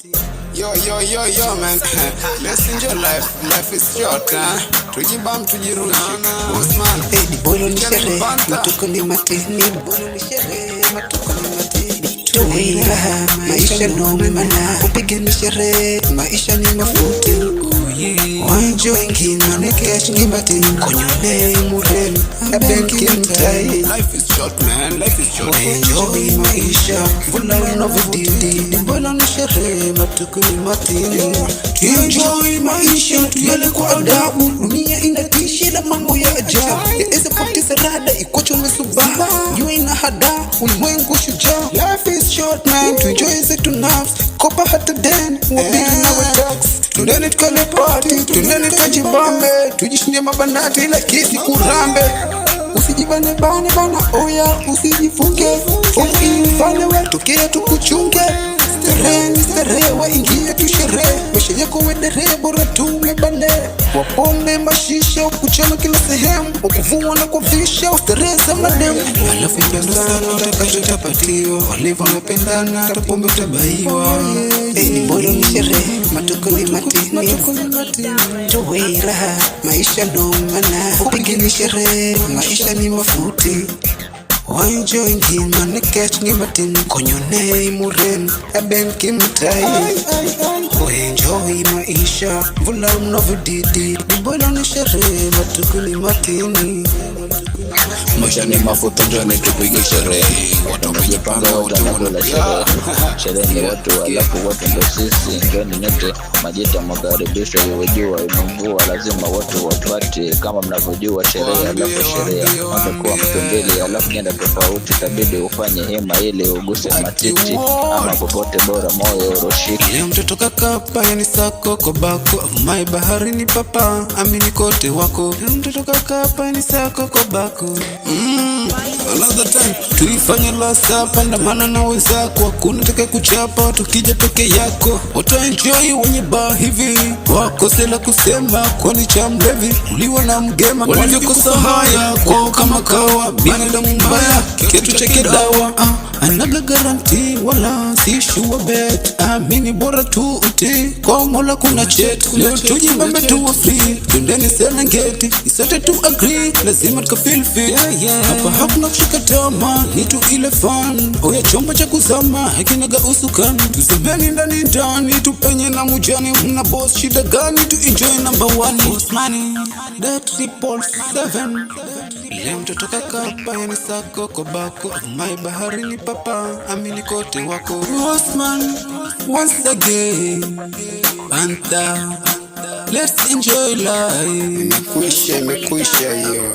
Yo, man. Let's enjoy life. Life is short, huh? Tujibam, tujirushe. Osman. Hey, di bolo ni sherehe, matuko ni matini. Bolo ni sherehe, matuko ni matini. Tuwe raha, maisha nome mana. Upige ni sherehe, maisha ni mafuti. Wanjo ingi mane cash ni matini. Konyole mureni, abenki mtai. Life is short, man. Life is short. Enjoy maisha, vula unavodidi. Di bolo ni sherehe, matuko ni matini. Enjoy maisha, tuyale kwa adabu. Dunia inatisha na mambo ya ajabu. Eze potisa rada, ikocho mesubaha. Yue ina hada, ulimwengu shujaa. Life is short, man, to enjoy zetu nafsi. Kopa hata den, wabili na watax. Tunene tukale party, tunene tukajibambe. Tujishinde mabanati ila kisi kurambe. Usijibane bane bana, oya, usijifunge. Fane wetu kia tukuchunge. Starehe wa ingia tusherehe. Maisha yako wedere bora tumebane. Wapombe mashisha ukuchana kila sehemu. Ukuvua na kuvisha ustarehe za mnademu. Alafu ipendana utakachotapatiwa. Walivu wamependana tapombe utabaiwa. Ni bolo ni sherehe, matuko ni matini. Tuwe raha, maisha nomana. Upige ni sherehe, maisha ni mafuti. Wanjo ingi mane catch ni matini. Konyone mureni, abenki mtai. Enjoy maisha, vula unavodidi. Bolo ni sherehe, matuko ni matini. Maisha ni mafuta, njoni tupige sherehe. Watu wamejipanga wote wanapia. Sherehe ni watu, alafu watu ndo sisi. Njoni nyote majita makaribisho. Yewejua imemvua lazima watu watuati. Kama mnavyojua sherehe alafu sherehe. Watu kuwa mtu mbili alafu nyenda tofauti. Tabidi ufanye hema ili uguse matiti. Ama popote bora moyo uroshiki. Leo mtoto kakapa yani sako kwa bako. My bahari ni papa, amini kote wako. Leo mtoto kakapa yani sako kwa bako. Another time tuifanye last up. Andamana na wenzako, hakuna taka kuchapa. Tukija peke yako wata enjoy wenye bar hivi. Wakose la kusema kwani cha mlevi. Uliwa na mgema walivyokosa haya kwao kama kawa. Binadamu mbaya kitu cheke dawa. Anaga guarantee wala si sure bet. Amini bora tu uti kwa Mola kuna chet. Leo tujibambe tuwa free. Tundeni Serengeti isote tu agree. Lazima tuka feel fit. Hapa hakuna kushika tama, ni tu ile fun. Oya chomba cha kuzama, hakinaga usukani. Tuzembeni ndani, tupenye na mujani. Mna boss shida gani, tu enjoy number one. Osmani, that 777. Leo mtoto kakapa yani sako kwa bako. My bahari ni papa, amini kote wako. Osman, once again Panther, let's enjoy life. Imekwisha hiyo.